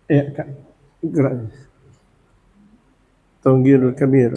Ya, Kak. Gerak. Tawgirul kabir.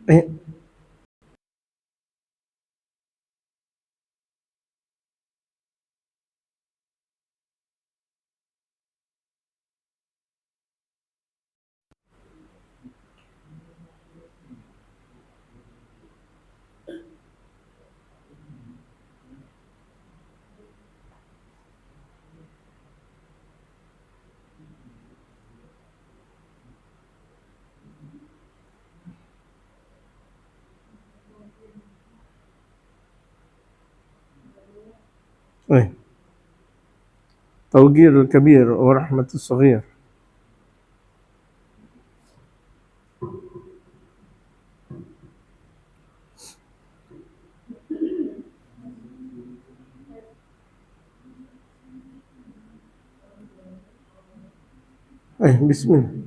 Eh, eh. Tawgirul kabir wa rahmatus saghir. Bismillah.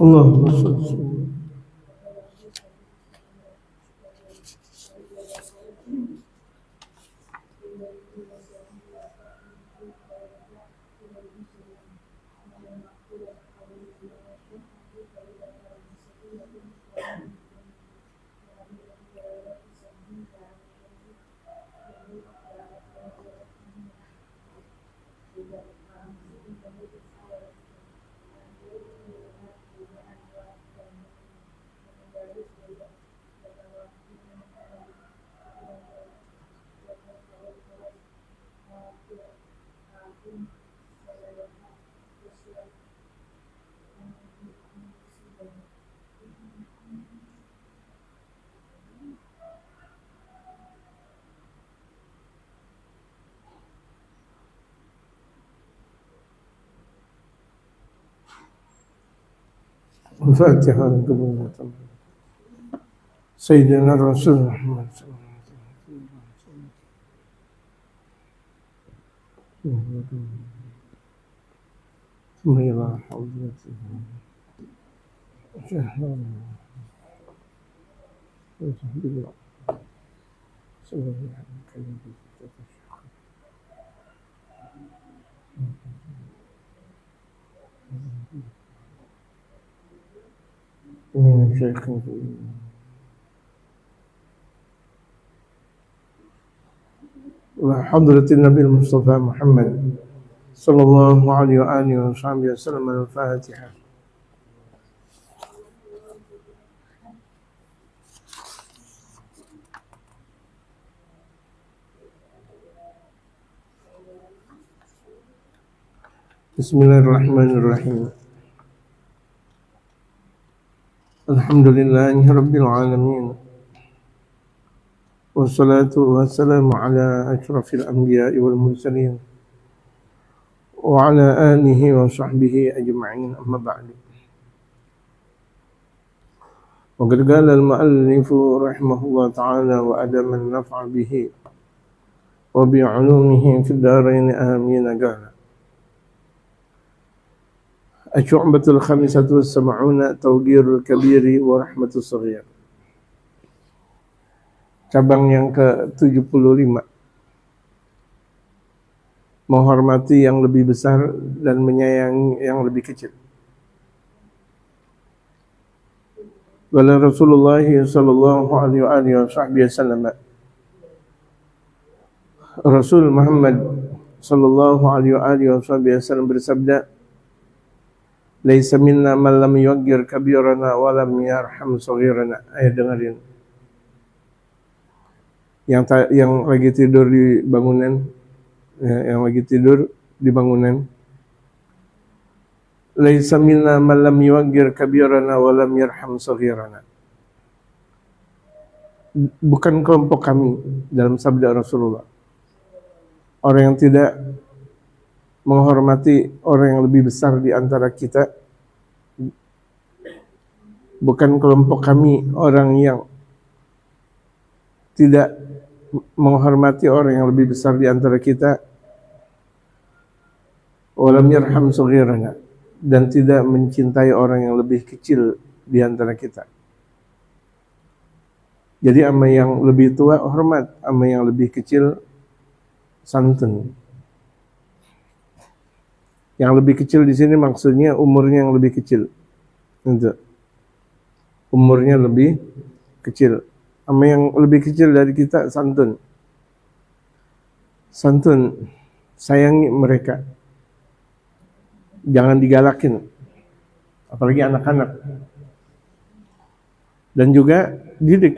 اللهم صل وسلم. الفاتحة قبل سيدنا الرسول محمد صلى الله عليه وسلم. ثم إلى حضرته شهر وتحبيب صلى الله عليه وسلم. من الشيخ وحضرة النبي المصطفى محمد صلى الله عليه وآله وصحبه وسلم. الفاتحة. Bismillahirrahmanirrahim. Alhamdulillahi rabbil alamin. Wassalatu wassalamu ala asyrafil anbiya'i wal mursalin wa ala alihi wa sahbihi ajma'in, amma ba'du. Wa qad qala al-mu'allif rahimahullah ta'ala wa adama an-naf'a bihi wa bi'ulumihi fid darain amin. Qala Asy'ubatul khamisatu was-sab'una tawqirul kabiri wa rahmatus saghir. Cabang yang ke-75, menghormati yang lebih besar dan menyayangi yang lebih kecil. Qala Rasulullah sallallahu alaihi wasallam, Rasul Muhammad sallallahu alaihi wasallam bersabda, "Laisa minna man lam yughir kabirana wa lam yarham saghirana." Ayo dengerin. Yang lagi tidur di bangunan, yang lagi tidur di bangunan. Laisa minna man lam yughir kabirana wa lam yarham saghirana. Bukan kelompok kami, dalam sabda Rasulullah, orang yang tidak menghormati orang yang lebih besar di antara kita. Bukan kelompok kami orang yang tidak menghormati orang yang lebih besar di antara kita. Walam yarham saghirana, dan tidak mencintai orang yang lebih kecil di antara kita. Jadi sama yang lebih tua hormat, sama yang lebih kecil santun. Yang lebih kecil di sini maksudnya umurnya yang lebih kecil. Itu. Umurnya lebih kecil. Sama yang lebih kecil dari kita santun. Santun, sayangi mereka. Jangan digalakin. Apalagi anak-anak. Dan juga didik.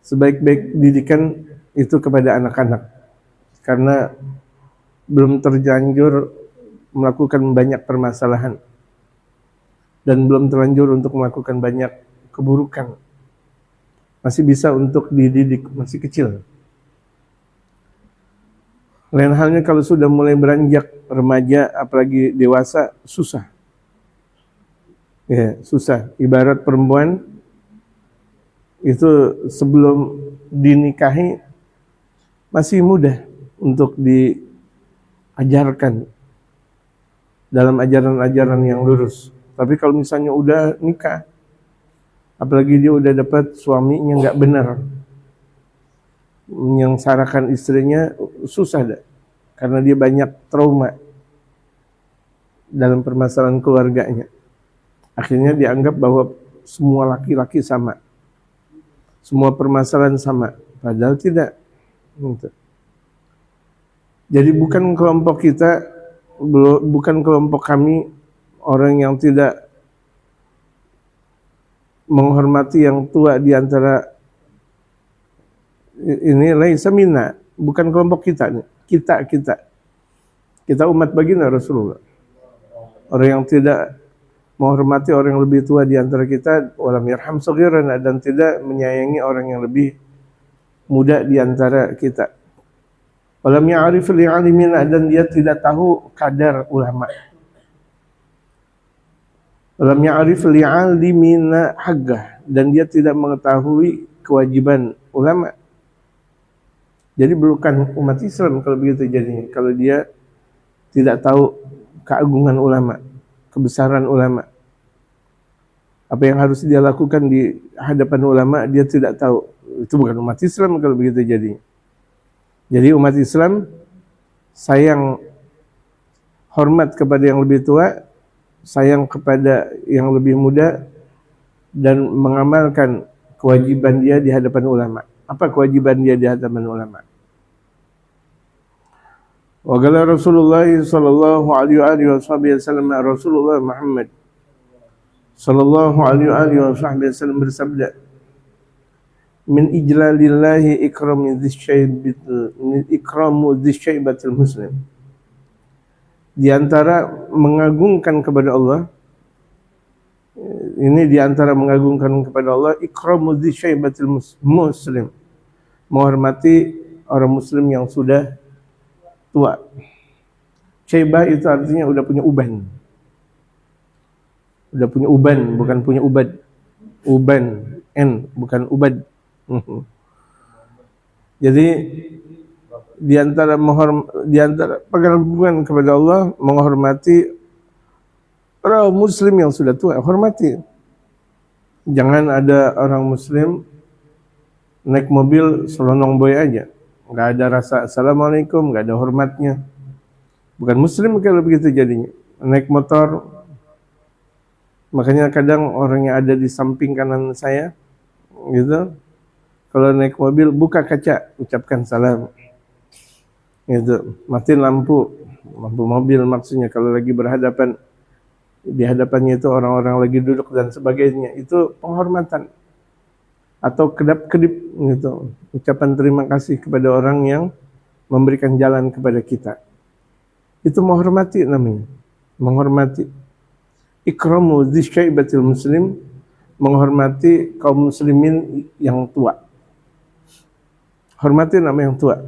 Sebaik-baik didikan itu kepada anak-anak. Karena belum terlanjur melakukan banyak permasalahan. Dan belum terlanjur untuk melakukan banyak keburukan. Masih bisa untuk dididik, masih kecil. Lain halnya kalau sudah mulai beranjak remaja, apalagi dewasa, susah. Ya, susah. Ibarat perempuan itu sebelum dinikahi masih mudah untuk diajarkan dalam ajaran-ajaran yang lurus. Tapi kalau misalnya udah nikah, apalagi dia udah dapat suaminya nggak benar, menyengsarakan istrinya, susah dah. Karena dia banyak trauma dalam permasalahan keluarganya. Akhirnya dianggap bahwa semua laki-laki sama, semua permasalahan sama, padahal tidak. Jadi bukan kelompok kita, bukan kelompok kami orang yang tidak menghormati yang tua di antara ini. Laisa minna, bukan kelompok kita nih. Kita umat baginda Rasulullah. Orang yang tidak menghormati orang yang lebih tua di antara kita, walam yarham saghirana, dan tidak menyayangi orang yang lebih muda di antara kita. Walam ya'rif li'alimina, dan dia tidak tahu kadar ulama. Walam ya'rif li'alimina haqqah, dan dia tidak mengetahui kewajiban ulama. Jadi bukan umat Islam kalau begitu jadinya. Kalau dia tidak tahu keagungan ulama, kebesaran ulama. Apa yang harus dia lakukan di hadapan ulama, dia tidak tahu. Itu bukan umat Islam kalau begitu jadinya. Jadi umat Islam sayang, hormat kepada yang lebih tua, sayang kepada yang lebih muda, dan mengamalkan kewajiban dia di hadapan ulama. Apa kewajiban dia di hadapan ulama? Wa qala Rasulullah sallallahu alaihi wasallam, Rasulullah Muhammad sallallahu alaihi wasallam bersabda, min ijlalillahi ikramu dzisyaibatil muslim. Di antara mengagungkan kepada Allah, ini di antara mengagungkan kepada Allah, ikramu dzi syaibatil muslim, menghormati orang muslim yang sudah tua. Syaibah itu artinya udah punya uban. Udah punya uban, bukan punya ubad. Uban, N, bukan ubad. Jadi di antara pengagungan kepada Allah, menghormati orang muslim yang sudah tua, hormati. Jangan ada orang muslim naik mobil selonong boy aja, nggak ada rasa assalamualaikum, nggak ada hormatnya. Bukan muslim kalau begitu jadinya. Naik motor, makanya kadang orang yang ada di samping kanan saya, gitu, kalau naik mobil buka kaca, ucapkan salam. Gitu, matiin lampu mobil maksudnya kalau lagi berhadapan, di hadapannya itu orang-orang lagi duduk dan sebagainya, itu penghormatan. Atau kedap-kedip gitu, ucapan terima kasih kepada orang yang memberikan jalan kepada kita. Itu menghormati namanya, menghormati. Ikramu dzi syaibatil muslim, menghormati kaum muslimin yang tua. Hormati nama yang tua.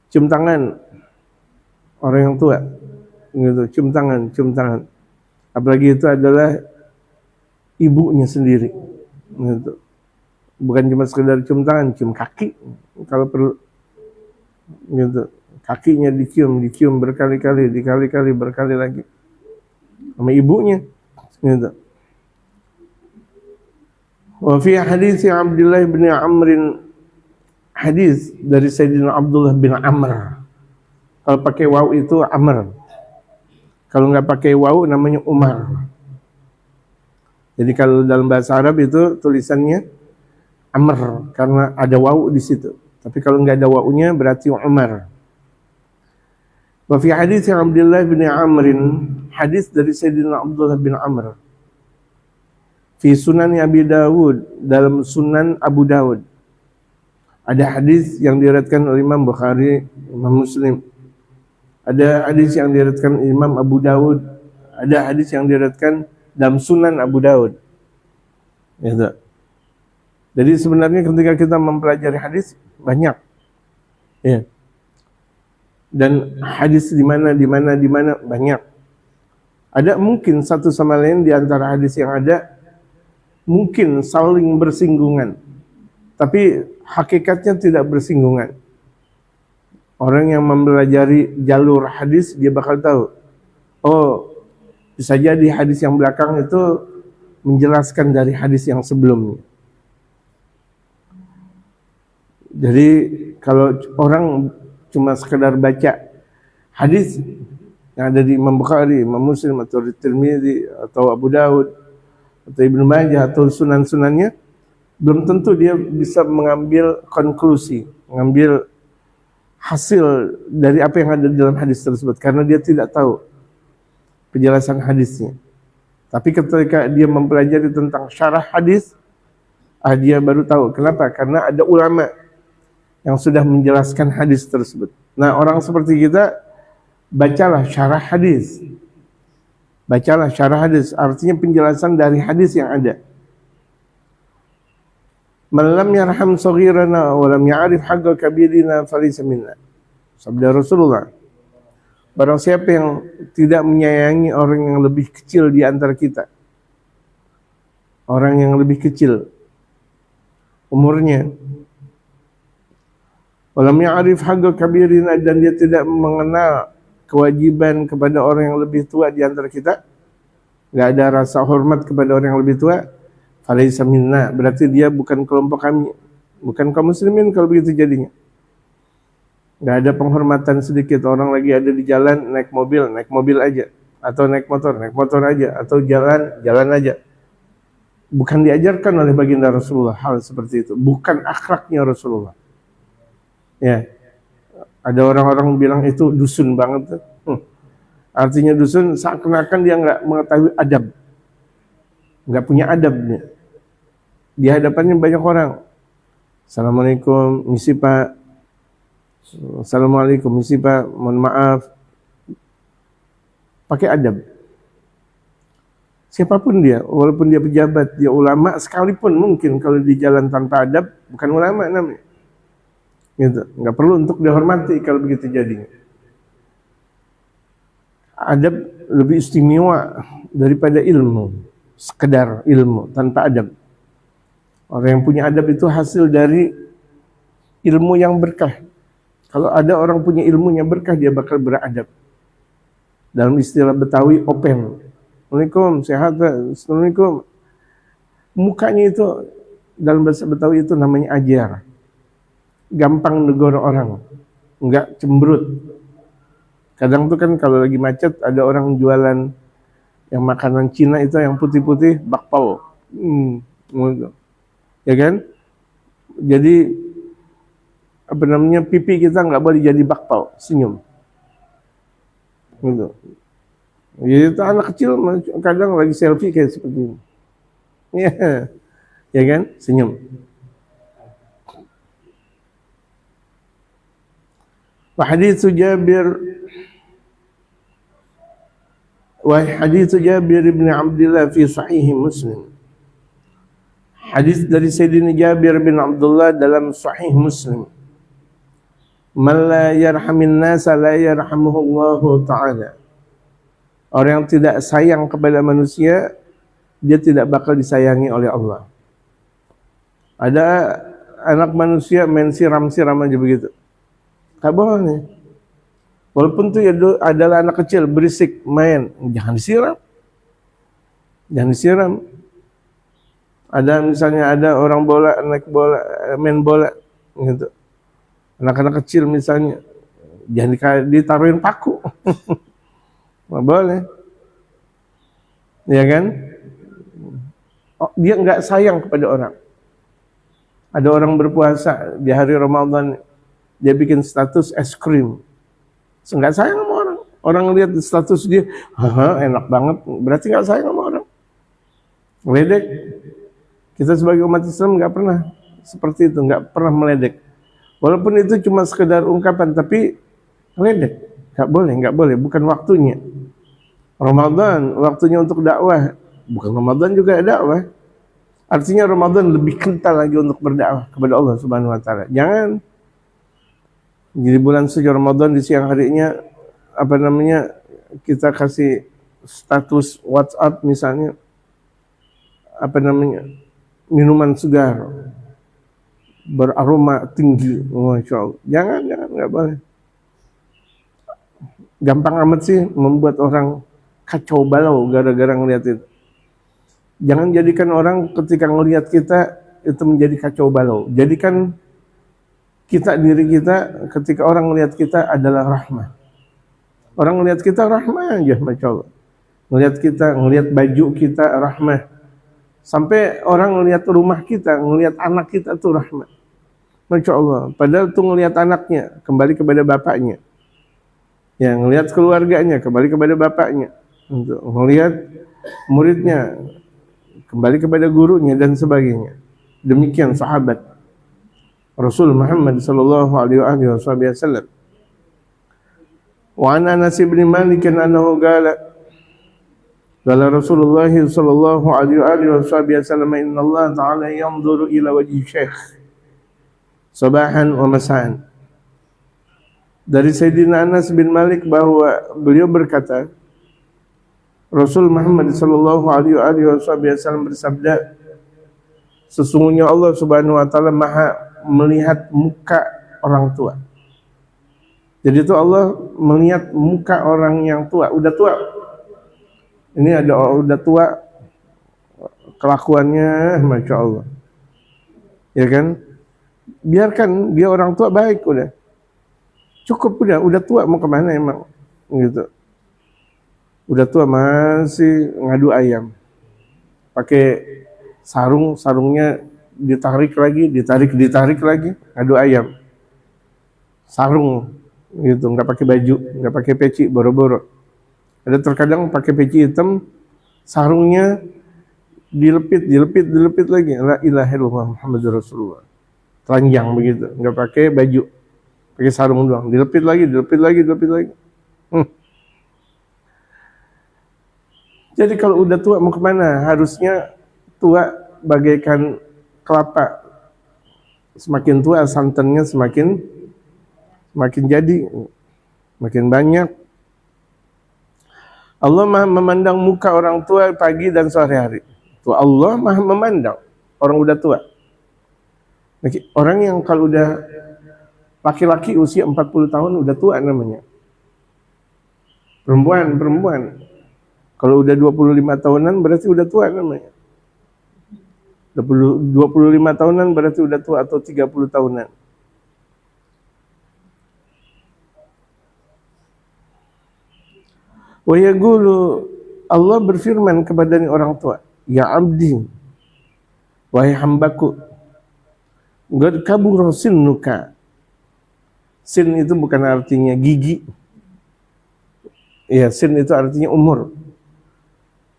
Cium tangan orang yang tua, gitu, cium tangan. Apalagi itu adalah ibunya sendiri, gitu. Bukan cuma sekedar cium tangan, cium kaki kalau perlu, gitu. Kakinya dicium berkali-kali, berkali lagi sama ibunya, gitu. Wa fi hadits Abdullah bin Amr, hadis dari Sayyidina Abdullah bin Amr. Kalau pakai waw itu Amr. Kalau nggak pakai waw namanya Umar. Jadi kalau dalam bahasa Arab itu tulisannya Amr karena ada waw di situ. Tapi kalau nggak ada wawnya berarti Umar. Wa fi hadits Abdullah bin Amr, hadis dari Sayyidina Abdullah bin Amr. Fi Sunan Abi Dawud, dalam Sunan Abu Dawud. Ada hadis yang diriwayatkan oleh Imam Bukhari, Imam Muslim. Ada hadis yang diriwayatkan Imam Abu Dawud. Ada hadis yang diriwayatkan dalam Sunan Abu Dawud. Ya, jadi sebenarnya ketika kita mempelajari hadis banyak. Ya. Dan hadis di mana banyak. Ada mungkin satu sama lain di antara hadis yang ada mungkin saling bersinggungan. Tapi hakikatnya tidak bersinggungan. Orang yang mempelajari jalur hadis, dia bakal tahu. Oh, bisa jadi hadis yang belakang itu menjelaskan dari hadis yang sebelumnya. Jadi kalau orang cuma sekedar baca hadis yang ada di Imam Bukhari, Imam Muslim, atau di Tirmidzi, atau Abu Dawud, atau Ibnu Majah, atau sunan-sunannya, belum tentu dia bisa mengambil konklusi, mengambil hasil dari apa yang ada di dalam hadis tersebut, karena dia tidak tahu penjelasan hadisnya. Tapi ketika dia mempelajari tentang syarah hadis, dia baru tahu. Kenapa? Karena ada ulama yang sudah menjelaskan hadis tersebut. Nah, orang seperti kita, bacalah syarah hadis. Bacalah syarah hadis, artinya penjelasan dari hadis yang ada. Man lam yarham saghirana wa lam ya'rif haqqa kabirina falaysa minna. Sabda Rasulullah. Barang siapa yang tidak menyayangi orang yang lebih kecil di antara kita, orang yang lebih kecil umurnya, wa lam ya'rif haqqa kabirina, dan dia tidak mengenal kewajiban kepada orang yang lebih tua di antara kita, enggak ada rasa hormat kepada orang yang lebih tua, falaysa minna, berarti dia bukan kelompok kami, bukan kaum muslimin kalau begitu jadinya. Enggak ada penghormatan sedikit. Orang lagi ada di jalan, naik mobil aja, atau naik motor aja, atau jalan aja. Bukan diajarkan oleh baginda Rasulullah hal seperti itu, bukan akhlaknya Rasulullah. Ya. Ada orang-orang bilang itu dusun banget. Artinya dusun seakan-akan dia enggak mengetahui adab. Enggak punya adabnya. Di hadapannya banyak orang. Assalamualaikum, misi Pak. Assalamualaikum, misi Pak. Mohon maaf. pakai adab. Siapapun dia, walaupun dia pejabat, dia ulama sekalipun, mungkin kalau di jalan tanpa adab bukan ulama namanya. Gitu. Nggak perlu untuk dihormati kalau begitu jadinya. Adab lebih istimewa daripada ilmu, sekedar ilmu tanpa adab. Orang yang punya adab itu hasil dari ilmu yang berkah. Kalau ada orang punya ilmunya berkah, dia bakal beradab. Dalam istilah Betawi, open. Assalamualaikum, sehat. Assalamualaikum. Mukanya itu dalam bahasa Betawi itu namanya ajar. Gampang negur orang, enggak cemberut. Kadang tuh kan kalau lagi macet ada orang jualan yang makanan Cina itu yang putih-putih, bakpao. Ya kan? Jadi apa namanya, pipi kita nggak boleh jadi bakpao, senyum. Gitu. Jadi itu anak kecil kadang lagi selfie kayak seperti ini. Ya, ya kan? Senyum. Wa haditsu Jabir bin Abdullah fi sahih Muslim. Hadis dari Sayyidina Jabir bin Abdullah dalam sahih Muslim. Man la yarhamin nasa la yarhamuhullahu ta'ala. Orang yang tidak sayang kepada manusia, dia tidak bakal disayangi oleh Allah. Ada anak manusia main siram-siram aja begitu. Gak boleh. Walaupun itu adalah anak kecil, berisik, main, jangan disiram. Jangan disiram. Ada misalnya ada orang main bola gitu. Anak-anak kecil misalnya, jangan ditaruhin paku. Nggak boleh. Ya kan? Oh, dia nggak sayang kepada orang. Ada orang berpuasa di hari Ramadan, dia bikin status es krim. Nggak sayang sama orang. Orang lihat status dia, enak banget. Berarti nggak sayang sama orang. Meledek. Kita sebagai umat Islam nggak pernah seperti itu, nggak pernah meledek. Walaupun itu cuma sekedar ungkapan, tapi meledek. Nggak boleh, bukan waktunya. Ramadan, waktunya untuk dakwah. Bukan Ramadan juga dakwah. Artinya Ramadan lebih kental lagi untuk berdakwah kepada Allah Subhanahu wa taala. Jangan jadi bulan suci Ramadan di siang harinya kita kasih status WhatsApp misalnya minuman segar beraroma tinggi, Masya Allah. Jangan, nggak boleh. Gampang amat sih membuat orang kacau balau gara-gara ngeliat itu. Jangan jadikan orang ketika ngelihat kita itu menjadi kacau balau. Jadikan diri kita ketika orang ngelihat kita adalah rahmah. Orang ngelihat kita rahmah aja, Masya Allah. Ngelihat baju kita rahmah. Sampai orang ngelihat rumah kita, ngelihat anak kita tuh rahmah. Masya Allah. Padahal tuh ngelihat anaknya kembali kepada bapaknya. Ya, ngelihat keluarganya kembali kepada bapaknya. Untuk ngelihat muridnya kembali kepada gurunya dan sebagainya. Demikian sahabat Rasul Muhammad sallallahu alaihi wasallam. Wa an Anas bin Malik annahu qala Rasulullah sallallahu alaihi wasallam inna Allah ta'ala yanzuru ila wajhi syekh sabahan wa masaan. Dari Sayyidina Anas bin Malik bahwa beliau berkata, Rasul Muhammad sallallahu alaihi wasallam bersabda, sesungguhnya Allah Subhanahu wa taala Maha melihat muka orang tua. Jadi itu Allah melihat muka orang yang tua, udah tua. Ini udah tua, kelakuannya Masya Allah. Ya kan? Biarkan dia orang tua baik udah. Cukup udah tua mau kemana emang? Gitu. Udah tua masih ngadu ayam. Pakai sarungnya ditarik lagi, ngadu ayam. Sarung gitu, nggak pakai baju, nggak pakai peci, boro-boro. Ada terkadang pakai peci hitam, sarungnya dilepit lagi. La ilaha illallah Muhammadur Rasulullah. Telanjang begitu, nggak pakai baju, pakai sarung doang. Dilepit lagi. Jadi kalau udah tua mau kemana? Harusnya tua bagaikan kelapa. Semakin tua santannya semakin jadi, makin banyak. Allah Maha memandang muka orang tua pagi dan sore hari. Tuh Allah Maha memandang orang udah tua. Orang yang kalau udah laki-laki usia 40 tahun udah tua namanya. Perempuan. Kalau udah 25 tahunan berarti udah tua namanya. 25 tahunan berarti udah tua atau 30 tahunan. Wa yaqulu, Allah berfirman kepada orang tua, ya abdi, wahai hambaku, qad kabura sinnuka. Sin itu bukan artinya gigi. Ya, sin itu artinya umur.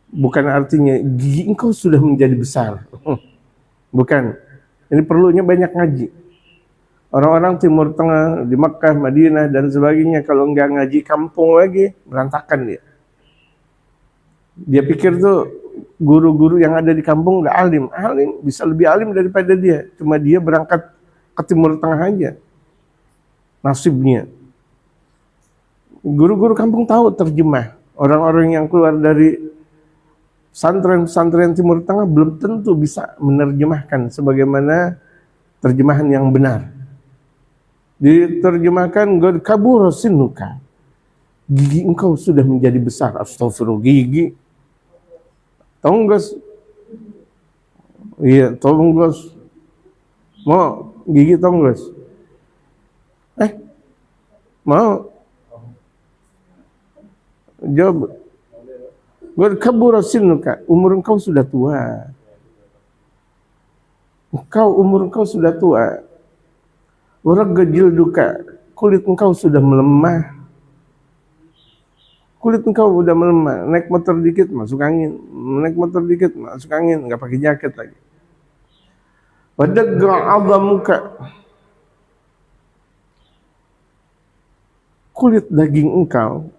Bukan artinya gigi engkau sudah menjadi besar. Bukan. Ini perlunya banyak ngaji. Orang-orang Timur Tengah, di Makkah, Madinah, dan sebagainya, kalau enggak ngaji kampung lagi, berantakan dia. Dia pikir tuh guru-guru yang ada di kampung udah alim. Alim, bisa lebih alim daripada dia. Cuma dia berangkat ke Timur Tengah aja. Nasibnya. Guru-guru kampung tahu terjemah. Orang-orang yang keluar dari pesantren-pesantren Timur Tengah belum tentu bisa menerjemahkan sebagaimana terjemahan yang benar. Diterjemahkan qad kabura sinnuka. Gigi engkau sudah menjadi besar. Astagfirullah, gigi. Tonggos. Iya, tonggos. Mau gigi tonggos. Mau? Jawab. Qad kabura sinnuka. Umur engkau sudah tua. Umur engkau sudah tua. Waragga jilduka, kulit engkau sudah melemah. Kulit engkau sudah melemah. Naik motor dikit masuk angin, naik motor dikit masuk angin, nggak pakai jaket lagi. Wadagga 'adhamuka, kulit daging engkau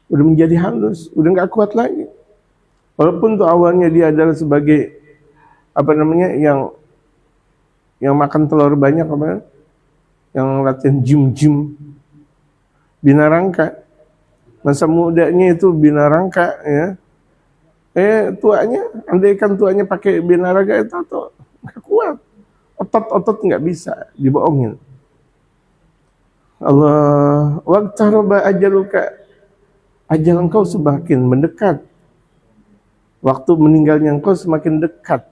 udah menjadi halus, udah nggak kuat lagi. Walaupun tuh awalnya dia adalah sebagai yang makan telur banyak yang latihan gym binarangka. Masa mudanya itu binarangka ya. Tuanya, andaikan tuanya pakai binaraga itu tuh nggak kuat. Otot nggak bisa dibohongin. Allah, waqtaraba ajaluka, ajal engkau semakin mendekat. Waktu meninggalnya engkau semakin dekat.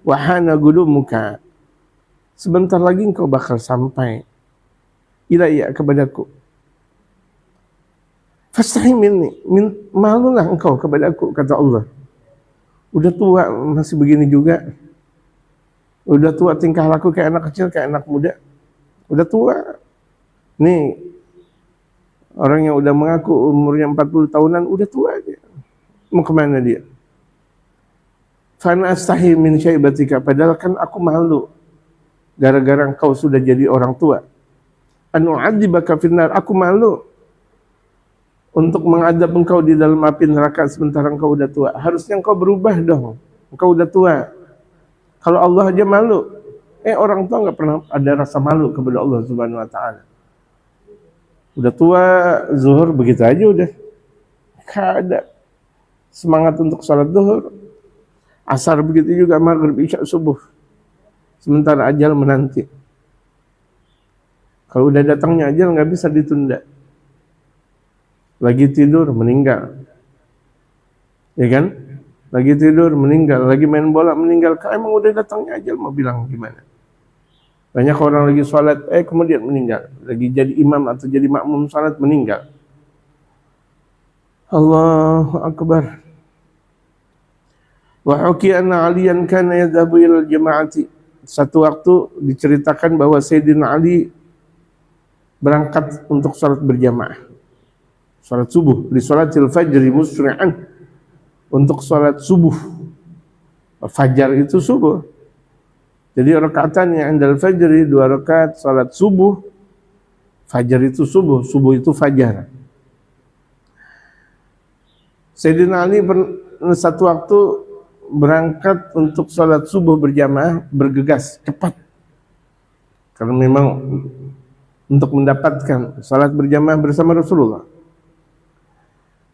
Wahana gudumuka, sebentar lagi engkau bakal sampai ilayya kepadaku. Fastahi minni, malulah engkau kepadaku, kata Allah. Udah tua masih begini juga. Udah tua tingkah laku kayak anak kecil, kayak anak muda. Udah tua. Nih, orang yang udah mengaku umurnya 40 tahunan udah tua aja. Mau kemana dia? Fana astahi min syaibatika, padahal kan aku malu gara-gara engkau sudah jadi orang tua. Anu adzibaka finnar, aku malu untuk mengadab engkau di dalam api neraka sementara engkau udah tua. Harusnya engkau berubah dong. Engkau udah tua. Kalau Allah aja malu, orang tua nggak pernah ada rasa malu kepada Allah Subhanahu Wa Taala. Udah tua, zuhur begitu aja udah. Gak ada semangat untuk sholat zuhur. Asar begitu juga, maghrib, isya, subuh. Sementara ajal menanti. Kalau udah datangnya ajal nggak bisa ditunda. Lagi tidur meninggal, ya kan? Lagi tidur meninggal, lagi main bola meninggal. Kalau emang udah datangnya ajal mau bilang gimana? Banyak orang lagi sholat, kemudian meninggal. Lagi jadi imam atau jadi makmum sholat meninggal. Allahu Akbar. Wa hukiya anna Aliyan kana yadhabu ilal jama'ati. Satu waktu diceritakan bahwa Sayyidina Ali berangkat untuk sholat berjamaah. Sholat subuh, di sholatil fajri musri'an, untuk sholat subuh. Fajar itu subuh. Jadi rakaatannya indal fajri 2 rakaat sholat subuh. Fajar itu subuh, subuh itu fajar. Sayyidina Ali satu waktu berangkat untuk sholat subuh berjamaah, bergegas cepat karena memang untuk mendapatkan sholat berjamaah bersama Rasulullah.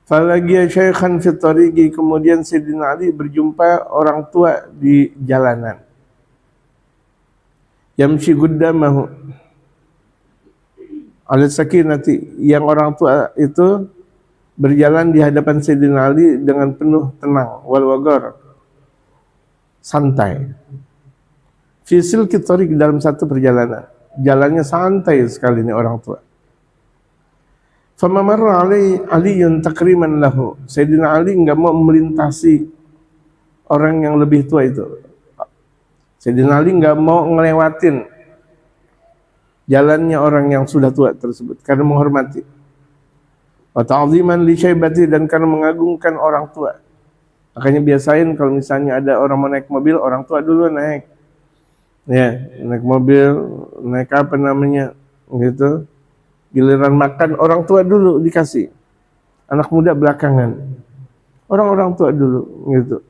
Falagiya syaikhan fi tariqi, kemudian Sayyidina Ali berjumpa orang tua di jalanan. Yamshi guddamahu ala sakinati, yang orang tua itu berjalan di hadapan Sayyidina Ali dengan penuh tenang, wal wagar, santai. Fisil kitorik, dalam satu perjalanan, jalannya santai sekali ini orang tua. Fama marra aliyun takriman lahu, Sayyidina Ali enggak mau melintasi orang yang lebih tua itu. Sayyidina Ali enggak mau ngelewatin jalannya orang yang sudah tua tersebut karena menghormati. Wa ta'ziman li syaibati, dan karena mengagungkan orang tua. Makanya biasain kalau misalnya ada orang mau naik mobil, orang tua dulu naik. Ya, naik mobil, naik apa namanya gitu. Giliran makan orang tua dulu dikasih. Anak muda belakangan. Orang-orang tua dulu gitu.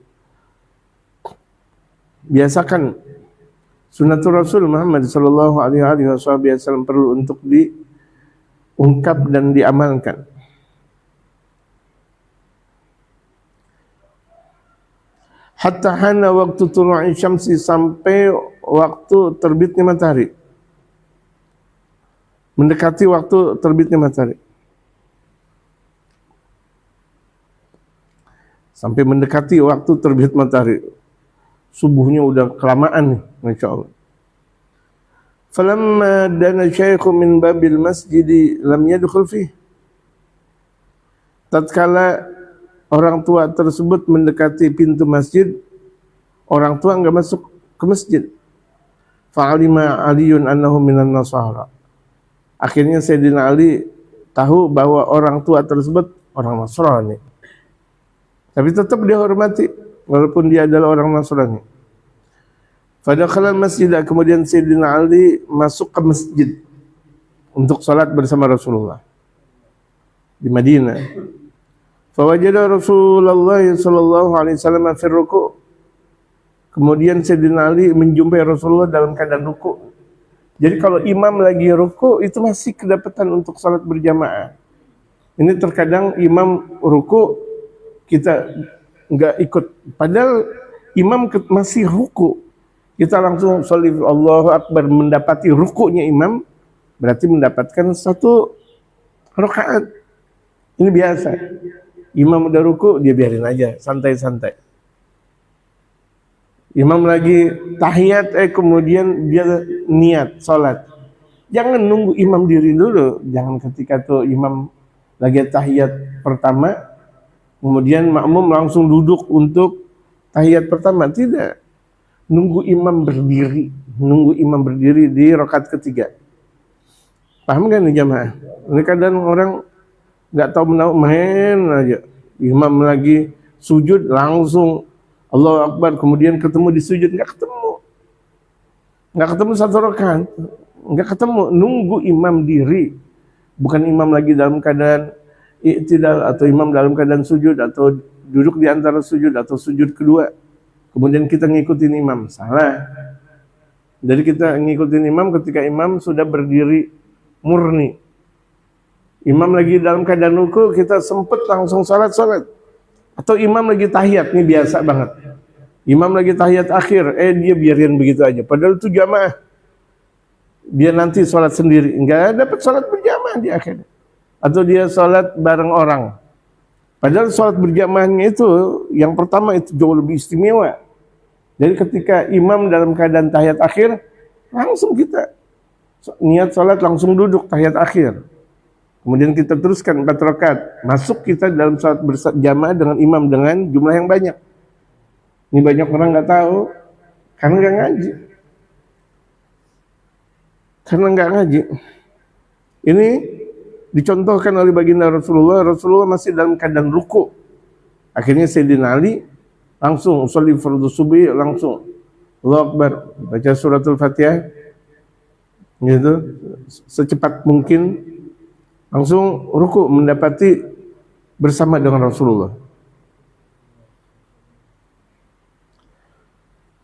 Biasakan sunnatul Rasul Muhammad sallallahu alaihi wasallam perlu untuk diungkap dan diamalkan. Hatta hana waktu tulu'i syamsi, sampai waktu terbitnya matahari. Mendekati waktu terbitnya matahari. Sampai mendekati waktu terbit matahari. Subuhnya udah kelamaan nih, Masya Allah. Falamma dana syaikhu min babil masjidi lam yadkhul fih. Tatkala orang tua tersebut mendekati pintu masjid, orang tua enggak masuk ke masjid. Fa'alima Aliyun annahu minan nasara. Akhirnya Sayyidina Ali tahu bahwa orang tua tersebut orang Nasrani. Tapi tetap dia hormati walaupun dia adalah orang Nasrani. Fadakhala masjid, kemudian Sayyidina Ali masuk ke masjid untuk salat bersama Rasulullah di Madinah. Fawajada Rasulullah sallallahu alaihi wasallam fi ruku'. Kemudian Sayyidina Ali menjumpai Rasulullah dalam keadaan ruku'. Jadi kalau imam lagi ruku' itu masih kedapatan untuk salat berjamaah. Ini terkadang imam ruku' kita enggak ikut, padahal imam masih ruku'. Kita langsung sholli Allahu Akbar, mendapati ruku'nya imam, berarti mendapatkan satu rakaat. Ini biasa. Imam udah ruku', dia biarin aja, santai-santai. Imam lagi tahiyat, kemudian dia niat sholat. Jangan nunggu imam diri dulu. Jangan ketika tuh imam lagi tahiyat pertama, kemudian makmum langsung duduk untuk tahiyat pertama. Tidak. Nunggu imam berdiri. Nunggu imam berdiri di rakaat ketiga. Paham kan nih jamaah? Ini kadang orang nggak tahu menahu, main aja. Imam lagi sujud langsung Allahu Akbar, kemudian ketemu di sujud, nggak ketemu satu rakaat, nggak ketemu. Nunggu imam diri, bukan imam lagi dalam keadaan i'tidal atau imam dalam keadaan sujud atau duduk di antara sujud atau sujud kedua, kemudian kita ngikutin imam. Salah. Jadi kita ngikutin imam ketika imam sudah berdiri murni. Imam lagi dalam keadaan ruku, kita sempet langsung salat. Atau imam lagi tahiyat, ini biasa banget. Imam lagi tahiyat akhir, dia biarin begitu aja. Padahal itu jamaah. Dia nanti sholat sendiri, enggak dapat sholat berjamaah di akhir. Atau dia sholat bareng orang. Padahal sholat berjamaahnya itu, yang pertama itu jauh lebih istimewa. Jadi ketika imam dalam keadaan tahiyat akhir, langsung kita niat sholat, langsung duduk tahiyat akhir. Kemudian kita teruskan 4 rakaat. Masuk kita dalam salat berjamaah dengan imam dengan jumlah yang banyak. Ini banyak orang nggak tahu karena nggak ngaji. Ini dicontohkan oleh baginda Rasulullah. Rasulullah masih dalam keadaan ruku. Akhirnya Sayyidina Ali langsung sholli fardhu subuh, langsung Allahu Akbar, baca suratul Fatihah gitu secepat mungkin, langsung ruku mendapati bersama dengan Rasulullah.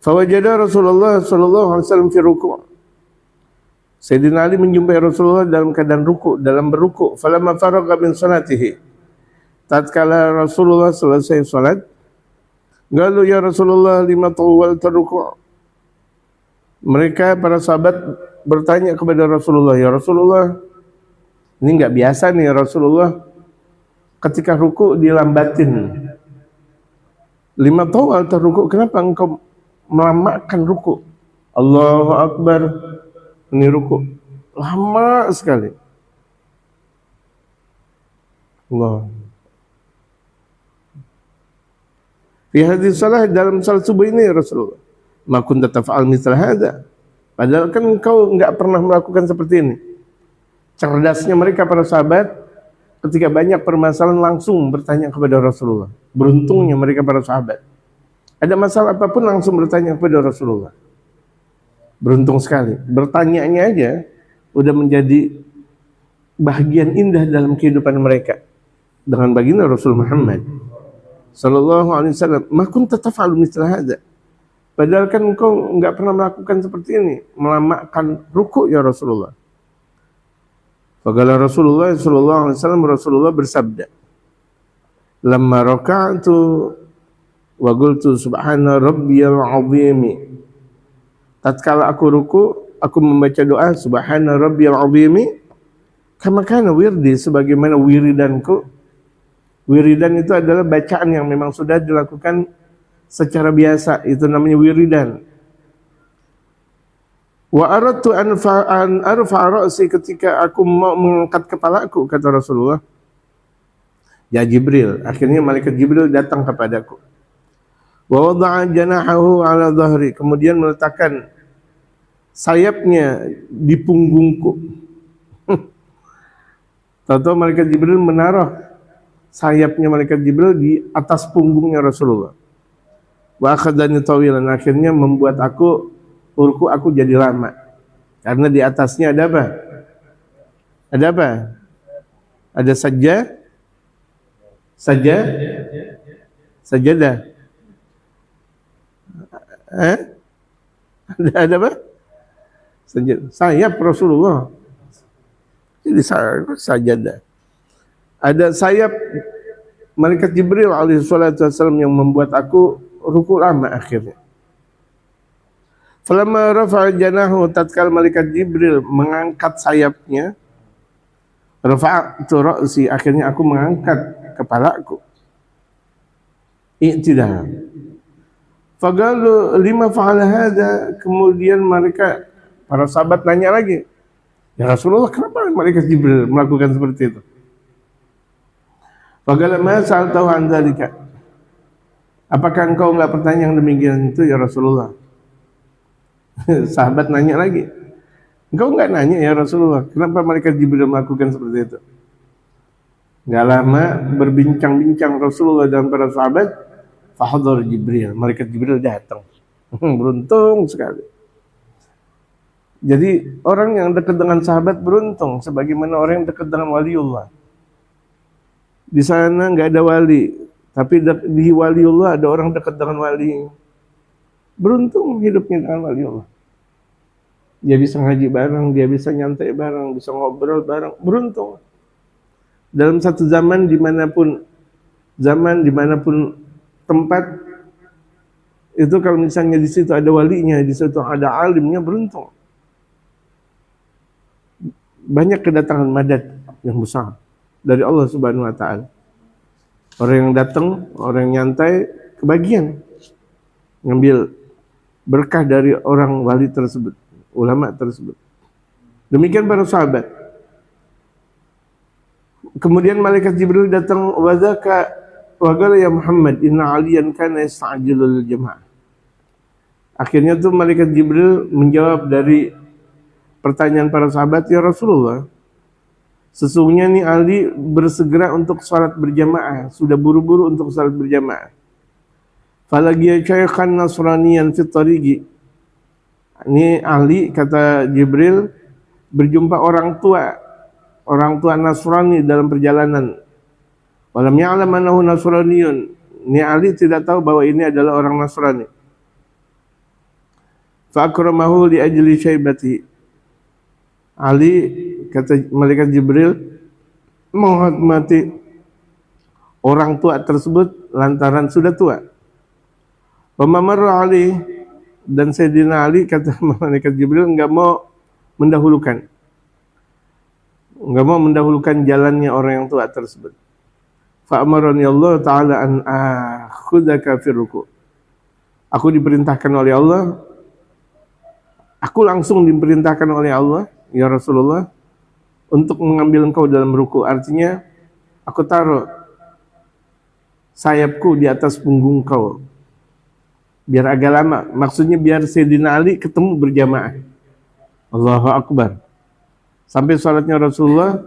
Fawajada Rasulullah sallallahu alaihi wasallam fi ruku'. Sayyidina Ali menjumpai Rasulullah dalam keadaan ruku', dalam berruku'. Falamma faragha min salatihi. Tatkala Rasulullah selesai salat, qalu ya Rasulullah lima tawwalta ruku'. Mereka para sahabat bertanya kepada Rasulullah, ya Rasulullah, ini enggak biasa nih Rasulullah ketika ruku' dilambatin. Lima tawwalta ruku', kenapa engkau melamakan ruku'? Allahu Akbar. Ini ruku' lama sekali. Allah. Fi hadis salah, dalam salat subuh ini Rasulullah, ma kunta taf'al mithla hadza. Padahal kan engkau enggak pernah melakukan seperti ini. Cerdasnya mereka para sahabat ketika banyak permasalahan langsung bertanya kepada Rasulullah. Beruntungnya mereka para sahabat. Ada masalah apapun langsung bertanya kepada Rasulullah. Beruntung sekali. Bertanyanya aja udah menjadi bahagian indah dalam kehidupan mereka. Dengan baginda Rasul Muhammad sallallahu alaihi wasallam, ma kunta taf'alu mithla hadza. Padahal kan engkau enggak pernah melakukan seperti ini, melamakan ruku' ya Rasulullah. Faqala Rasulullah sallallahu alaihi wasallam, Rasulullah bersabda, lamma raka'tu wa qultu subhana rabbiyal azim. Tatkala aku ruku, aku membaca doa subhana rabbiyal azim, kama kana wirdi, sebagaimana wiridanku. Wiridan itu adalah bacaan yang memang sudah dilakukan secara biasa, itu namanya wiridan. Wa aradtu an arfa ra'si, ketika aku mau mengangkat kepalaku, kata Rasulullah, ya Jibril, akhirnya malaikat Jibril datang kepadaku. Wa wada'a janahahu ala dhahri, kemudian meletakkan sayapnya di punggungku. Tahu-tahu malaikat Jibril menaruh sayapnya malaikat Jibril di atas punggungnya Rasulullah. Wa akhadani tawilan, akhirnya membuat urku aku jadi lama. Karena di atasnya ada apa? Ada apa? Ada sajadah. Ada apa? Sayap Rasulullah. Jadi sajadah. Ada sayap malaikat Jibril alaihi salatu wasallam yang membuat aku ruku' lama akhirnya. Falamma rafa'a janahu, tatkala malaikat Jibril mengangkat sayapnya, rafa'tu ra'si, akhirnya aku mengangkat kepalaku. I'tidal. Faqalu lima fa'ala hadza, kemudian mereka para sahabat nanya lagi, ya Rasulullah, kenapa malaikat Jibril melakukan seperti itu? Faqala ma sa'altahu an dzalika, apakah engkau enggak bertanya yang demikian itu ya Rasulullah? Sahabat nanya lagi, engkau enggak nanya ya Rasulullah, kenapa malaikat Jibril melakukan seperti itu? Enggak lama berbincang-bincang Rasulullah dan para sahabat, fahadhar Jibril, malaikat Jibril datang. Beruntung sekali. Jadi orang yang dekat dengan sahabat beruntung, sebagaimana orang yang dekat dengan waliullah. Di sana enggak ada wali, tapi di waliullah ada orang dekat dengan wali. Beruntung hidupnya dengan waliullah. Dia bisa ngaji bareng, dia bisa nyantai bareng, bisa ngobrol bareng, beruntung. Dalam satu zaman dimanapun tempat, itu kalau misalnya di situ ada walinya, di situ ada alimnya, beruntung. Banyak kedatangan madad yang besar dari Allah Subhanahu wa taala. Orang yang datang, orang yang nyantai, kebagian ngambil berkah dari orang wali tersebut, ulama tersebut. Demikian para sahabat. Kemudian malaikat Jibril datang, wazaka waqala ya Muhammad inna aliyan kana yasta'jilul jamaah. Akhirnya tuh malaikat Jibril menjawab dari pertanyaan para sahabat, ya Rasulullah, sesungguhnya nih Ali bersegera untuk salat berjamaah, sudah buru-buru untuk salat berjamaah. Falagiya syaikhan nasraniyan fit tariqi. Ini Ali, kata Jibril, berjumpa orang tua Nasrani dalam perjalanan. Walam ya'lam annahu nasraniyun. Ini Ali tidak tahu bahwa ini adalah orang Nasrani. fa akramahu li ajli syaibati. Ali, kata malaikat Jibril, menghormati orang tua tersebut lantaran sudah tua. Wa mamarra Ali, dan Sayyidina Ali, kata malaikat Jibril, enggak mau mendahulukan jalannya orang yang tua tersebut. Fa amarani Allah Ta'ala an akhudaka fi ruku'. Aku diperintahkan oleh Allah, aku langsung diperintahkan oleh Allah, ya Rasulullah, untuk mengambil engkau dalam ruku'. Artinya, aku taruh sayapku di atas punggung kau, biar agak lama. Maksudnya biar Sayyidina Ali ketemu berjamaah. Allahu Akbar. Sampai sholatnya Rasulullah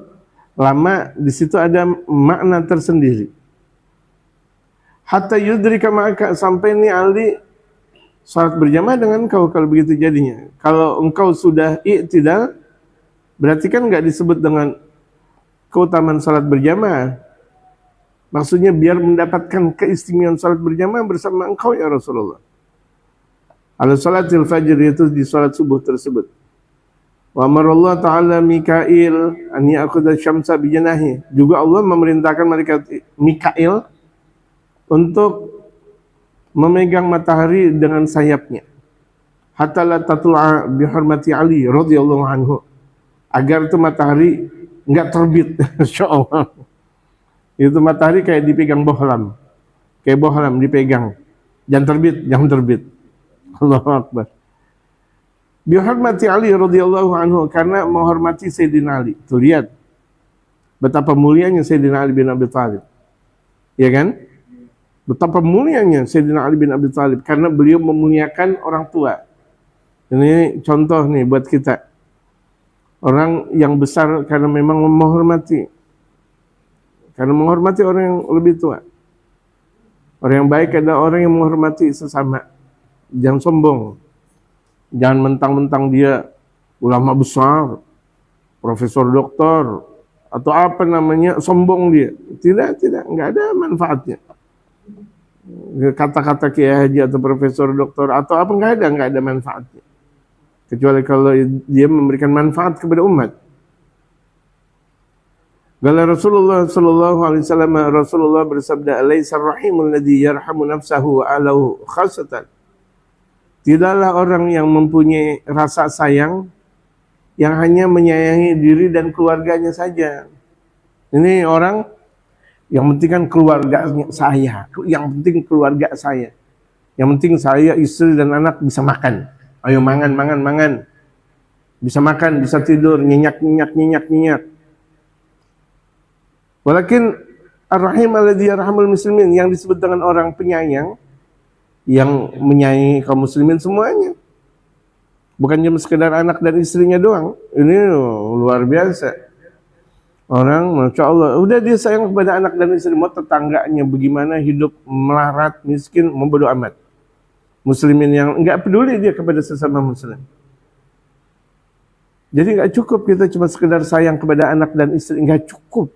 lama, di situ ada makna tersendiri. Hatta yudrika ma'aka, sampai ini Ali sholat berjamaah dengan engkau. Kalau begitu jadinya, kalau engkau sudah i'tidal, berarti kan nggak disebut dengan keutamaan sholat berjamaah. Maksudnya biar mendapatkan keistimewaan sholat berjamaah bersama engkau ya Rasulullah. Ala sholatil fajr, itu di sholat subuh tersebut. Wa amarallah ta'ala Mikail an ya'khudha syamsa bijanahi. Juga Allah memerintahkan malaikat Mikail untuk memegang matahari dengan sayapnya. Hatta la tatlu'a bihormati Ali radhiyallahu anhu. Agar itu matahari enggak terbit, insyaallah. Itu matahari kayak dipegang bohlam. Kayak bohlam dipegang. Jangan terbit. Allahu Akbar. Bihormati Ali radhiyallahu anhu, karena menghormati Sayyidina Ali. Tuh lihat betapa mulianya Sayyidina Ali bin Abi Thalib. Ya kan? Betapa mulianya Sayyidina Ali bin Abi Thalib karena beliau memuliakan orang tua. Ini contoh nih buat kita. Orang yang besar karena memang menghormati. Karena menghormati orang yang lebih tua. Orang yang baik adalah orang yang menghormati sesama. Jangan sombong. Jangan mentang-mentang dia ulama besar, profesor doktor, atau apa namanya, sombong dia. Tidak, enggak ada manfaatnya. Kata-kata Kiai Haji atau profesor doktor atau apa, enggak ada manfaatnya. Kecuali kalau dia memberikan manfaat kepada umat. Qala Rasulullah sallallahu alaihi wasallam, Rasulullah bersabda, "Alaisa rahimul ladzi yarhamu nafsahu wa alahu khasatan." Tidaklah orang yang mempunyai rasa sayang yang hanya menyayangi diri dan keluarganya saja. Ini orang yang penting kan keluarganya saya, yang penting keluarga saya. Yang penting saya, istri dan anak bisa makan. Ayo mangan. Bisa makan, bisa tidur, nyenyak. Walakin ar-rahim alladzi yarhamul muslimin, yang disebut dengan orang penyayang, yang menyayangi kaum muslimin semuanya. Bukan cuma sekedar anak dan istrinya doang. Ini luar biasa. Orang, Masya Allah, udah dia sayang kepada anak dan istri, mau tetangganya bagaimana hidup melarat, miskin, membodo amat. Muslimin yang enggak peduli dia kepada sesama muslim. Jadi enggak cukup kita cuma sekedar sayang kepada anak dan istri, enggak cukup.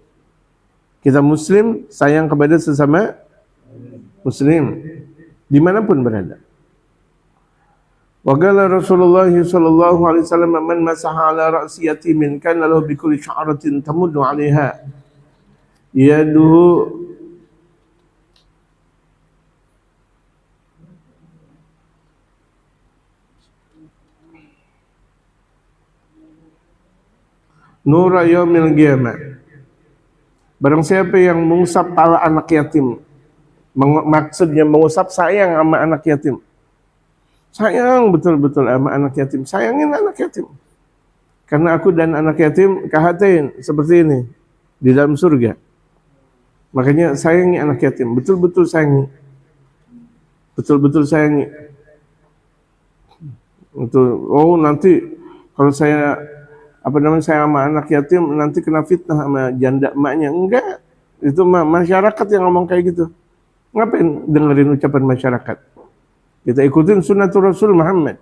Kita muslim sayang kepada sesama muslim dimanapun berada. Wa qala Rasulullah sallallahu alaihi wasallam, man masaha ala ra'si yatimin kana lahu bi kulli sya'ratin tamuddu 'alaiha yaduhu nura yaumil qiyamah. Barang siapa yang mengusap kepala anak yatim, maksudnya mengusap sayang sama anak yatim. Sayang betul-betul sama anak yatim. Sayangin anak yatim. Karena aku dan anak yatim kahatain seperti ini di dalam surga. Makanya sayangi anak yatim. Betul-betul sayangi. Betul-betul sayangi. Oh nanti kalau saya saya sama anak yatim nanti kena fitnah sama janda emaknya. Enggak. Itu masyarakat yang ngomong kayak gitu. Ngapain dengerin ucapan masyarakat? Kita ikutin sunnatul Rasul Muhammad.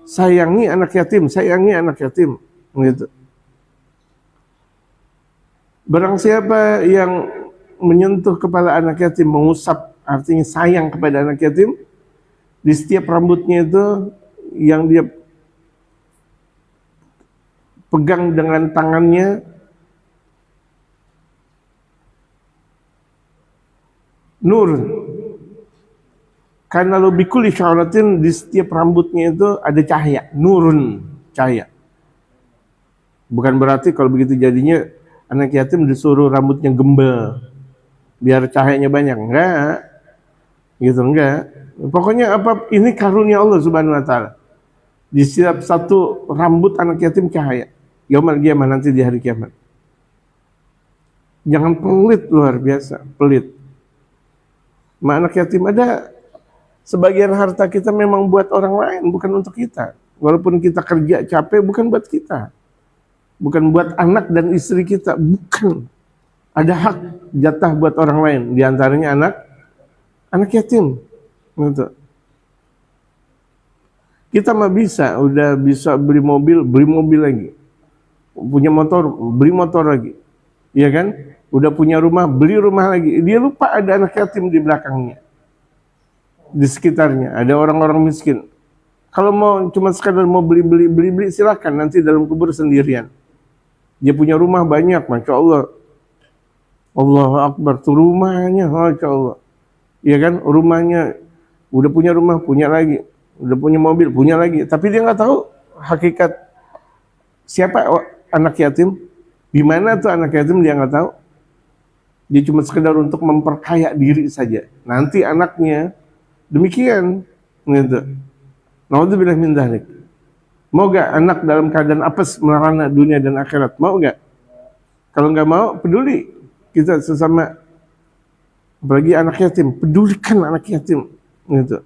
Sayangi anak yatim. Gitu. Barang siapa yang menyentuh kepala anak yatim, mengusap, artinya sayang kepada anak yatim, di setiap rambutnya itu yang dia pegang dengan tangannya nur. Karena lo bikuli syaratin, di setiap rambutnya itu ada cahaya, nurun, cahaya. Bukan berarti kalau begitu jadinya anak yatim disuruh rambutnya gembel biar cahayanya banyak, enggak. Gitu enggak. Pokoknya apa, ini karunia Allah Subhanahu wa taala. Di setiap satu rambut anak yatim cahaya. Yaumul qiyamah, nanti di hari kiamat. Jangan pelit, luar biasa, pelit. Anak yatim ada sebagian harta kita memang buat orang lain, bukan untuk kita. Walaupun kita kerja capek, bukan buat kita. Bukan buat anak dan istri kita, bukan. Ada hak jatah buat orang lain, di antaranya anak yatim. Gitu. Kita mah bisa, udah bisa beli mobil lagi. Punya motor, beli motor lagi. Iya kan? Udah punya rumah, beli rumah lagi. Dia lupa ada anak yatim di belakangnya. Di sekitarnya, ada orang-orang miskin. Kalau mau cuma sekadar mau beli, silakan, nanti dalam kubur sendirian. Dia punya rumah banyak, Masya Allah. Allahu Akbar, tuh rumahnya, Masya Allah. Iya kan, rumahnya, udah punya rumah, punya lagi. Udah punya mobil, punya lagi. Tapi dia nggak tahu hakikat siapa anak yatim. Gimana tuh anak yatim, dia nggak tahu. Dia cuma sekedar untuk memperkaya diri saja. Nanti anaknya demikian. Gitu. Naudzubillah min dzalik. Mau gak anak dalam keadaan apes merana dunia dan akhirat? Mau gak? Kalau gak mau, peduli. Kita sesama, apalagi anak yatim, pedulikan anak yatim. Gitu.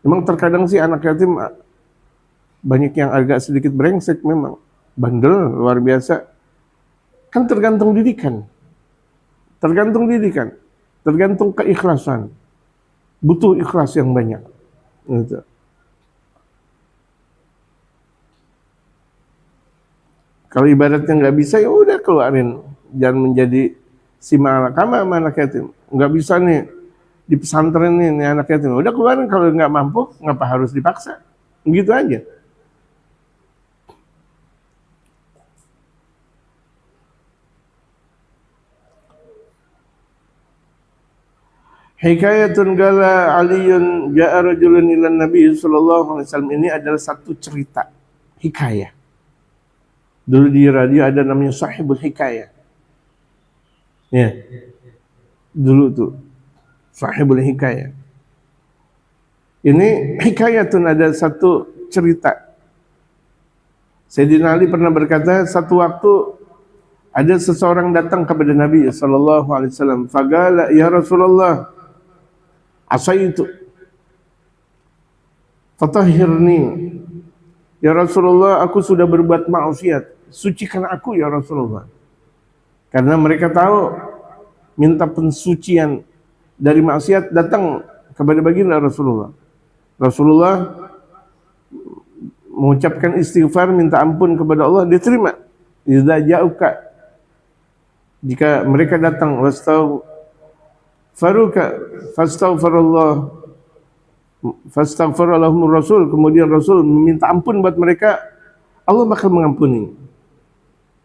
Memang terkadang sih anak yatim banyak yang agak sedikit brengsek memang. Bandel, luar biasa. Kan tergantung didikan. Tergantung keikhlasan. Butuh ikhlas yang banyak. Gitu. Kalau ibaratnya nggak bisa, ya udah keluarin. Jangan menjadi si malakama sama anak yatim. Nggak bisa nih di pesantren nih anak yatim. Udah keluarin, kalau nggak mampu, ngapa harus dipaksa? Begitu aja. Hikayatun gala aliyun ja'a rajulun ilan nabi sallallahu alaihi wasallam. Ini adalah satu cerita hikayah. Dulu di radio ada namanya Sahibul Hikayah. Ya. Dulu tuh Sahibul Hikayah. Ini hikayatun, ada satu cerita. Sayyidina Ali pernah berkata, satu waktu ada seseorang datang kepada Nabi sallallahu alaihi wasallam. Faqala ya Rasulullah, asaitu fatahhirni. Ya Rasulullah, aku sudah berbuat maksiat, sucikan aku ya Rasulullah. Karena mereka tahu minta pensucian dari maksiat datang kepada baginda Rasulullah. Rasulullah mengucapkan istighfar, minta ampun kepada Allah, diterima. Idza ja'uka, jika mereka datang, fastaghfirallahumur rasul, kemudian Rasul meminta ampun buat mereka, Allah bakal mengampuni.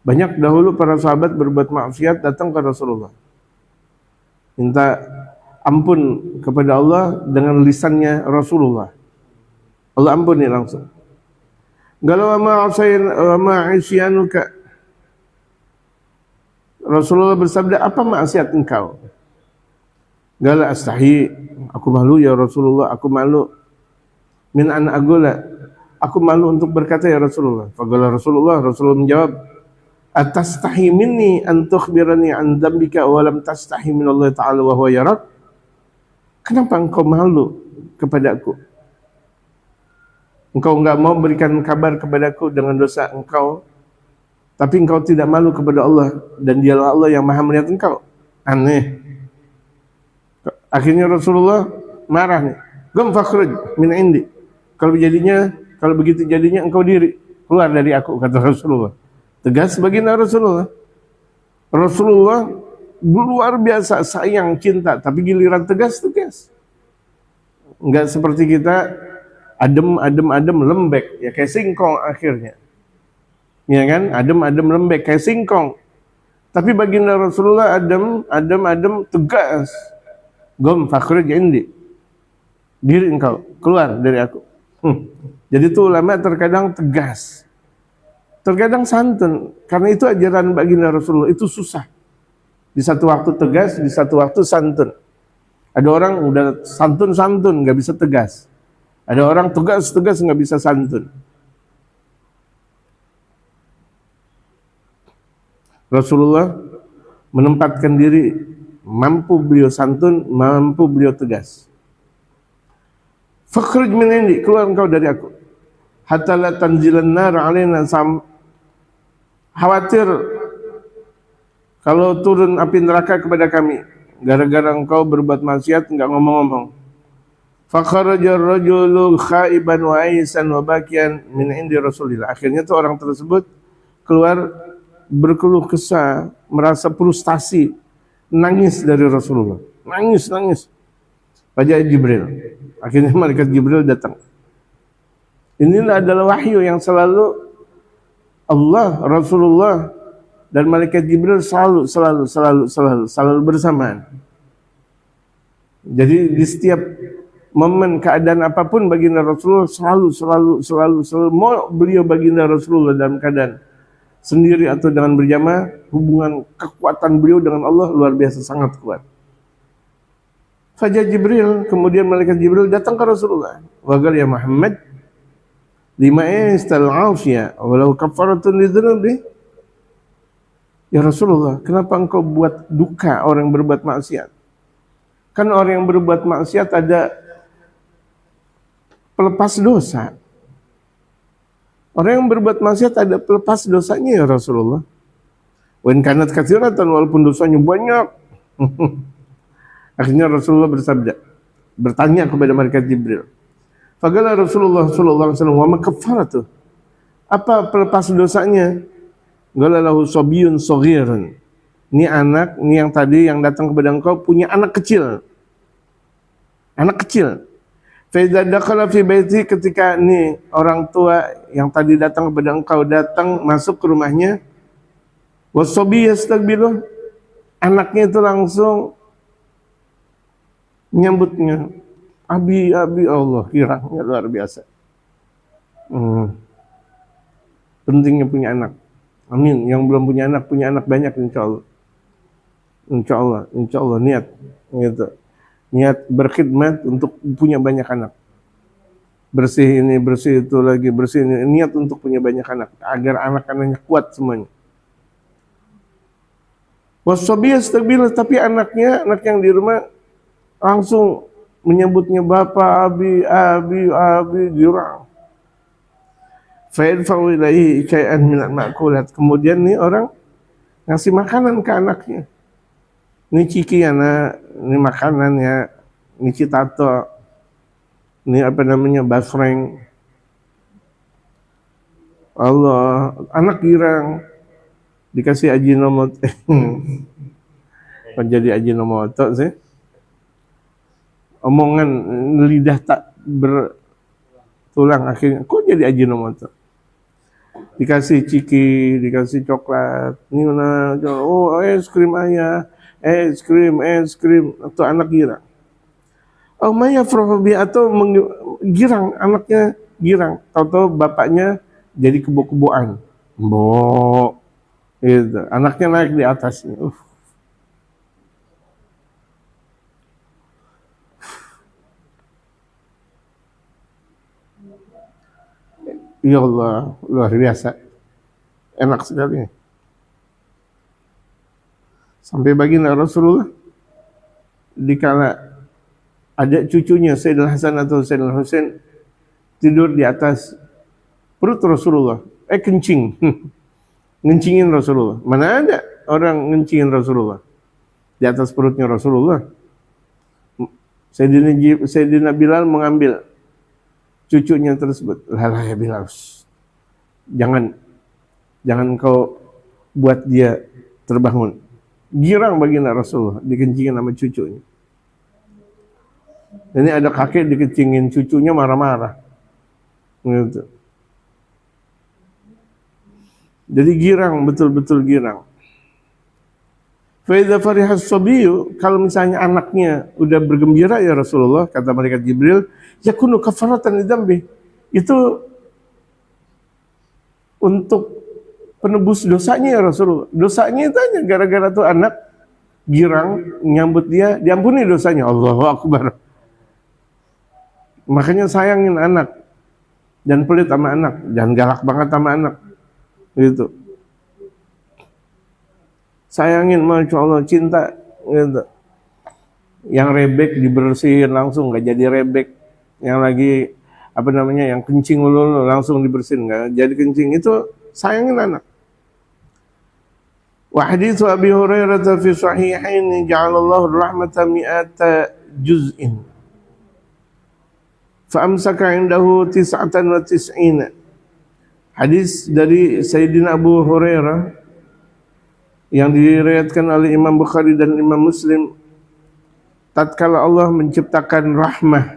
Banyak dahulu para sahabat berbuat maksiat, datang ke Rasulullah, minta ampun kepada Allah dengan lisannya Rasulullah. Allah ampuni langsung. Galau ma isyanuka. Rasulullah bersabda, apa maksiat engkau? Gala astahi, aku malu ya Rasulullah, aku malu. Min an agula, aku malu untuk berkata ya Rasulullah. Faqala Rasulullah menjawab, atastahi minni an tukhbirani an dzambika wa lam tastahi min Allah Ta'ala wa huwa yarak? Kenapa engkau malu kepadaku? Engkau enggak mau berikan kabar kepadaku dengan dosa engkau, tapi engkau tidak malu kepada Allah, dan dialah Allah yang maha melihat engkau. Aneh. Akhirnya Rasulullah marah nih. Gum fakhruj min indi. Kalau begitu jadinya engkau keluar dari aku, kata Rasulullah. Tegas baginda Rasulullah. Rasulullah luar biasa sayang, cinta, tapi giliran tegas. Enggak seperti kita, adem lembek, ya kayak singkong akhirnya. Ya kan? Adem lembek kayak singkong. Tapi baginda Rasulullah adem tegas. Gom fakhrij indi. Diri engkau keluar dari aku. Jadi itu ulama terkadang tegas, terkadang santun, karena itu ajaran baginda Rasulullah itu susah. Di satu waktu tegas, di satu waktu santun. Ada orang udah santun nggak bisa tegas. Ada orang tegas nggak bisa santun. Rasulullah menempatkan diri, mampu beliau santun, mampu beliau tegas. Fakhrij min indi, keluar engkau dari aku. Hatta la tanzilan nar alaina, khawatir kalau turun api neraka kepada kami gara-gara engkau berbuat maksiat, enggak ngomong-ngomong. Fakharaja ar-rajulu khaiban wa aisan wa bakian min indi Rasulillah. Akhirnya tuh orang tersebut keluar berkeluh kesah, merasa frustasi, nangis dari Rasulullah. Nangis. Wajah Jibril. Akhirnya malaikat Jibril datang. Inilah adalah wahyu yang selalu Allah, Rasulullah, dan malaikat Jibril selalu bersamaan. Jadi di setiap momen keadaan apapun baginda Rasulullah selalu mau beliau baginda Rasulullah dalam keadaan sendiri atau dengan berjamaah, hubungan kekuatan beliau dengan Allah luar biasa sangat kuat. Fajar Jibril, kemudian malaikat Jibril datang ke Rasulullah. Wagal ya Muhammad, lima istal afia, walau kafaratun lidzunubi. Ya Rasulullah, kenapa engkau buat duka orang yang berbuat maksiat? Kan orang yang berbuat maksiat ada pelepas dosa. Orang yang berbuat maksiat ada pelepas dosanya ya Rasulullah. Wa in kanat katsiratan, walaupun dosanya banyak. Akhirnya Rasulullah bertanya kepada malaikat Jibril. Faqala Rasulullah sallallahu alaihi wasallam, "Wa ma kafaratu?" Apa pelepas dosanya? Qala lahu sabiyyun shaghirun. Ini anak, ini yang tadi yang datang kepada engkau punya anak kecil. Anak kecil. Fa idza dakhala fi baiti, ketika ini orang tua yang tadi datang kepada engkau datang masuk ke rumahnya, wasabi yastaqbilu, anaknya itu langsung menyambutnya, abi Allah, kiranya luar biasa. Pentingnya punya anak. Amin. Yang belum punya anak banyak insya Allah niat gitu. Niat berkhidmat untuk punya banyak anak. Bersih ini, bersih itu lagi, bersih ini. Niat untuk punya banyak anak agar anak-anaknya kuat semuanya. Wasabiya stabil, tapi anak yang di rumah langsung menyebutnya bapak, abi jurang. Fa'idfa'u ilaihi syai'an minal ma'kulat. Kemudian nih orang ngasih makanan ke anaknya. Ini ciki anak, ini makanan ya, ini citato, ini apa namanya, basreng. Allah, anak girang dikasih ajinomoto. Kok jadi ajinomoto sih? Omongan lidah tak bertulang akhirnya kok jadi ajinomoto. Dikasih ciki, dikasih coklat, ini mana, oh es krim ayah, es krim, atau anak girang. Oh maya frohobi, atau girang, anaknya girang, tahu-tahu bapaknya jadi kebo-keboan, gitu. Anaknya naik di atasnya. Ya Allah, luar biasa. Enak sekali. Sampai baginda Rasulullah dikala ada cucunya Sayyidina Hasan atau Sayyidina Husain tidur di atas perut Rasulullah, kencing. Ngencingin Rasulullah. Mana ada orang ngencingin Rasulullah di atas perutnya Rasulullah. Sayyidina Bilal mengambil cucunya tersebut. Lah ya Bilal, jangan kau buat dia terbangun. Girang baginda Rasulullah dikencingin sama cucunya. Ini ada kakek dikencingin cucunya marah-marah. Gitu. Jadi girang, betul-betul girang. Fa'idha farihas sabiyu, kalau misalnya anaknya udah bergembira ya Rasulullah, kata malaikat Jibril, yakunu kafaratan lidzambi. Itu untuk penebus dosanya ya Rasulullah. Dosanya itu hanya gara-gara tuh anak girang nyambut dia, diampuni dosanya. Allahu Akbar. Makanya sayangin anak dan pelit sama anak, jangan galak banget sama anak. Gitu. Sayangin, masya Allah, cinta gitu. Yang rebek dibersihin langsung, nggak jadi rebek. Yang lagi yang kencing dulu langsung dibersihin, nggak jadi kencing. Itu sayangin anak. Wa haditsu Abi Hurairah fi sahihain ja'alallahu rahmata mi'ata juz'in fa amsaka indahu 99. Hadis dari Sayyidina Abu Hurairah yang diriwayatkan oleh Imam Bukhari dan Imam Muslim, tatkala Allah menciptakan rahmah,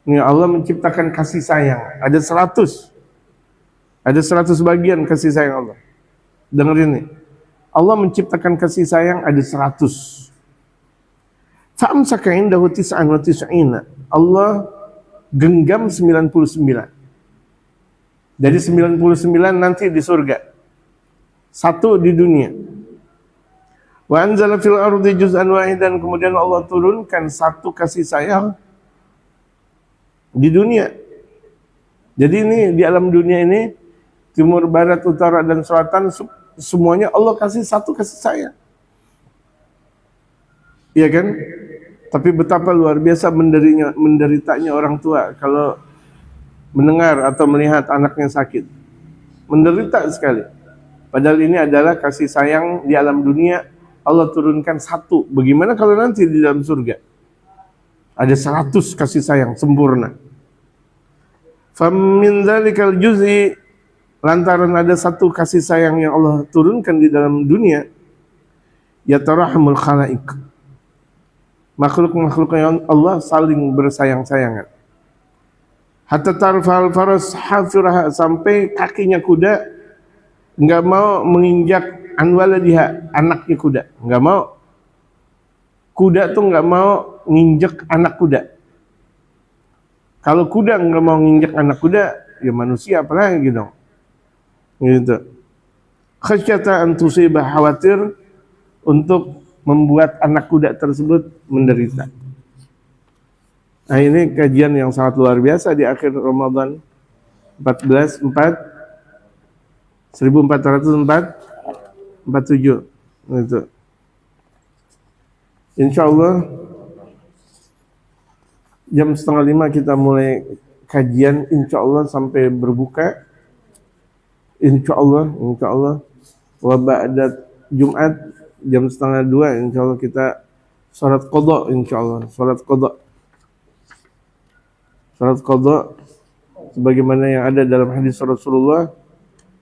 ini Allah menciptakan kasih sayang, ada 100 bagian kasih sayang Allah. Dengerin nih, Allah menciptakan kasih sayang ada 100. Fa'amsaka indahu 99. Allah genggam 99. Jadi 99 nanti di surga, 1 di dunia. Wa anzala fil ardi juz'an wahidan, kemudian Allah turunkan 1 kasih sayang di dunia. Jadi ini di alam dunia ini, timur, barat, utara, dan selatan, semuanya Allah kasih 1 kasih sayang. Iya kan? Tapi betapa luar biasa menderitanya orang tua kalau mendengar atau melihat anaknya sakit. Menderita sekali. Padahal ini adalah kasih sayang di alam dunia, Allah turunkan 1. Bagaimana kalau nanti di dalam surga? Ada 100 kasih sayang sempurna. Famin dzalikal juz'i, lantaran ada 1 kasih sayang yang Allah turunkan di dalam dunia, yatarahmul khalaik. Makhluk-makhluk yang Allah saling bersayang-sayangan. Hatta tarfal faras hafiraha, sampai kakinya kuda nggak mau menginjak anwaladiha, anaknya kuda, nggak mau. Kuda tuh nggak mau nginjak anak kuda. Kalau kuda nggak mau nginjak anak kuda, ya manusia apalagi dong. Gitu. Khasyata an tusibah, khawatir untuk membuat anak kuda tersebut menderita. Nah, ini kajian yang sangat luar biasa di akhir Ramadan 1447. Gitu. Insya Allah jam 4:30 kita mulai kajian, insya Allah sampai berbuka. Insya Allah wa ba'da Jumat jam 1:30 insya Allah kita salat qadha, insya Allah salat qadha sebagaimana yang ada dalam hadis Rasulullah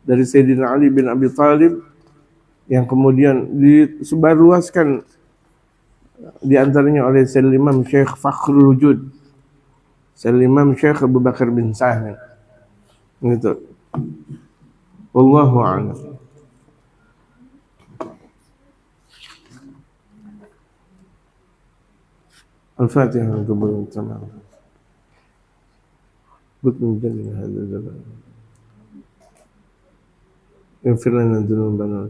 dari Sayyidina Ali bin Abi Thalib, yang kemudian disebarluaskan di antaranya oleh Sayyidina Imam Syekh Fakhrul Wujud, Sayyidina Imam Syekh Abu Bakar bin Sa'id. Gitu. Wallahu a'lam. Al-Fatihah. Tamam. بكم جل هذا الزمان اغفر لنا ذنوبنا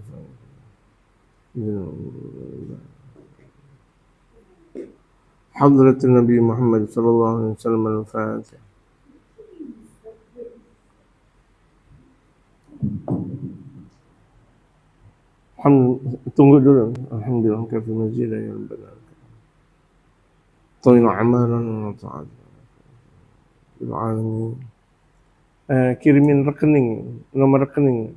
حضرة النبي محمد صلى الله عليه وسلم. الفاتحة. Tunggu dulu. Alhamdulillah kafi mazid ya rabbal alamin. Tawil amalan wa ta'ala. Kirimin rekening, nomor rekening.